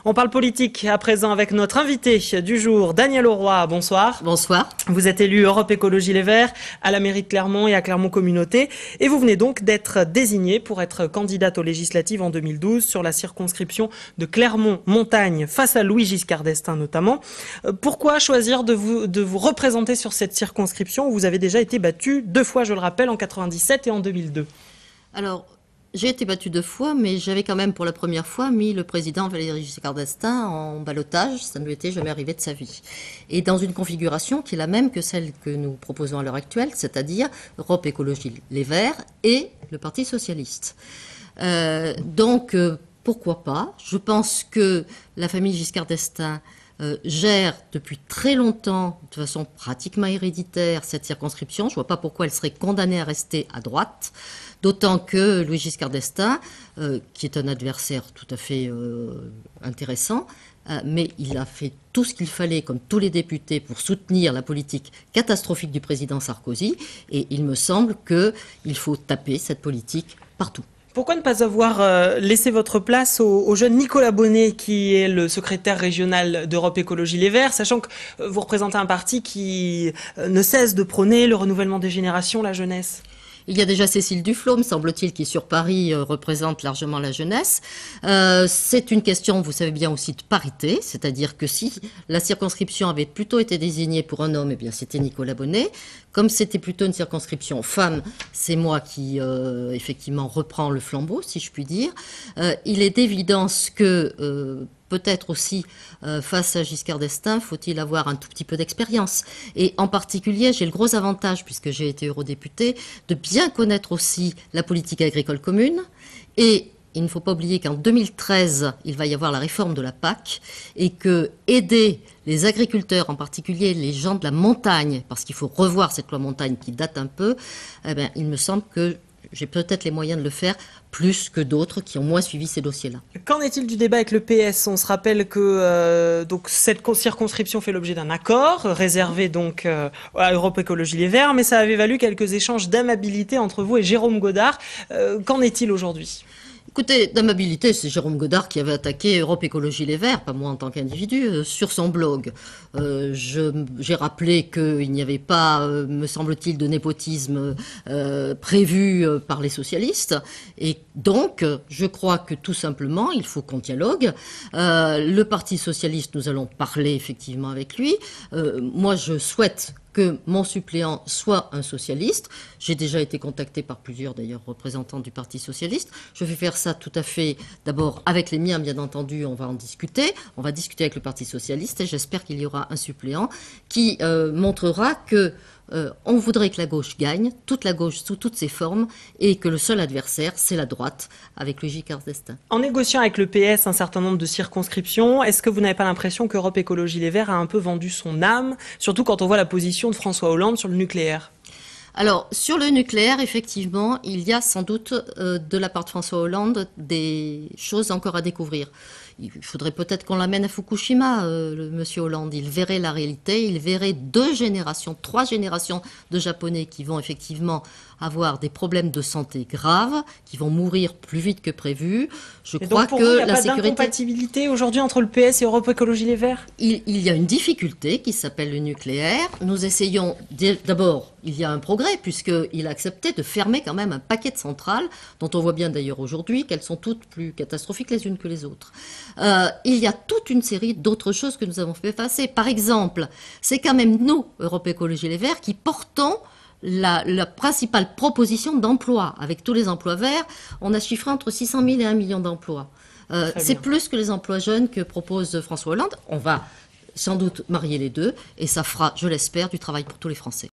On parle politique à présent avec notre invité du jour, Danielle Auroy. Bonsoir. Bonsoir. Vous êtes élu Europe Écologie Les Verts à la mairie de Clermont et à Clermont Communauté. Et vous venez donc d'être désignée pour être candidate aux législatives en 2012 sur la circonscription de Clermont-Montagne face à Louis Giscard d'Estaing notamment. Pourquoi choisir de vous représenter sur cette circonscription où vous avez déjà été battue 2 fois, je le rappelle, en 97 et en 2002? Alors, j'ai été battue 2 fois, mais j'avais quand même pour la première fois mis le président Valéry Giscard d'Estaing en ballottage. Ça ne lui était jamais arrivé de sa vie. Et dans une configuration qui est la même que celle que nous proposons à l'heure actuelle, c'est-à-dire Europe Écologie Les Verts et le Parti Socialiste. Donc, pourquoi pas? Je pense que la famille Giscard d'Estaing gère depuis très longtemps, de façon pratiquement héréditaire, cette circonscription. Je ne vois pas pourquoi elle serait condamnée à rester à droite. D'autant que Louis Giscard d'Estaing, qui est un adversaire tout à fait intéressant, mais il a fait tout ce qu'il fallait, comme tous les députés, pour soutenir la politique catastrophique du président Sarkozy. Et il me semble qu'il faut taper cette politique partout. Pourquoi ne pas avoir laissé votre place au jeune Nicolas Bonnet, qui est le secrétaire régional d'Europe Écologie Les Verts, sachant que vous représentez un parti qui ne cesse de prôner le renouvellement des générations, la jeunesse? Il y a déjà Cécile Duflot, me semble-t-il, qui sur Paris représente largement la jeunesse. C'est une question, vous savez bien aussi, de parité, c'est-à-dire que si la circonscription avait plutôt été désignée pour un homme, eh bien c'était Nicolas Bonnet. Comme c'était plutôt une circonscription femme, c'est moi qui effectivement reprends le flambeau, si je puis dire. Il est d'évidence que peut-être aussi, face à Giscard d'Estaing, faut-il avoir un tout petit peu d'expérience. Et en particulier, j'ai le gros avantage, puisque j'ai été eurodéputée, de bien connaître aussi la politique agricole commune. Et il ne faut pas oublier qu'en 2013, il va y avoir la réforme de la PAC et que aider les agriculteurs, en particulier les gens de la montagne, parce qu'il faut revoir cette loi montagne qui date un peu, eh bien, il me semble que j'ai peut-être les moyens de le faire plus que d'autres qui ont moins suivi ces dossiers-là. Qu'en est-il du débat avec le PS? On se rappelle que donc cette circonscription fait l'objet d'un accord réservé donc à Europe Écologie Les Verts, mais ça avait valu quelques échanges d'amabilité entre vous et Jérôme Godard. Qu'en est-il aujourd'hui? Écoutez, d'amabilité, c'est Jérôme Godard qui avait attaqué Europe Écologie Les Verts, pas moi en tant qu'individu, sur son blog. J'ai rappelé qu'il n'y avait pas, me semble-t-il, de népotisme prévu par les socialistes. Et donc, je crois que tout simplement, il faut qu'on dialogue. Le Parti Socialiste, nous allons parler effectivement avec lui. Moi, je souhaite que mon suppléant soit un socialiste. J'ai déjà été contacté par plusieurs, d'ailleurs, représentants du Parti socialiste. Je vais faire ça tout à fait, d'abord, avec les miens, bien entendu, on va en discuter. On va discuter avec le Parti socialiste et j'espère qu'il y aura un suppléant qui montrera que on voudrait que la gauche gagne, toute la gauche sous toutes ses formes, et que le seul adversaire, c'est la droite, avec Louis Giscard d'Estaing. En négociant avec le PS un certain nombre de circonscriptions, est-ce que vous n'avez pas l'impression qu'Europe Écologie Les Verts a un peu vendu son âme, surtout quand on voit la position de François Hollande sur le nucléaire? Alors, sur le nucléaire, effectivement, il y a sans doute de la part de François Hollande des choses encore à découvrir. Il faudrait peut-être qu'on l'amène à Fukushima, le monsieur Hollande. Il verrait la réalité, il verrait 2 générations, 3 générations de Japonais qui vont effectivement avoir des problèmes de santé graves, qui vont mourir plus vite que prévu. Je crois que il n'y a pas d'incompatibilité aujourd'hui entre le PS et Europe Écologie Les Verts? Il y a une difficulté qui s'appelle le nucléaire. Nous essayons, d'abord, il y a un progrès, puisqu'il a accepté de fermer quand même un paquet de centrales, dont on voit bien d'ailleurs aujourd'hui qu'elles sont toutes plus catastrophiques les unes que les autres. Il y a toute une série d'autres choses que nous avons fait passer. Par exemple, c'est quand même nous, Europe Écologie Les Verts, qui portons la principale proposition d'emploi. Avec tous les emplois verts, on a chiffré entre 600 000 et 1 million d'emplois. C'est plus que les emplois jeunes que propose François Hollande. On va sans doute marier les deux et ça fera, je l'espère, du travail pour tous les Français.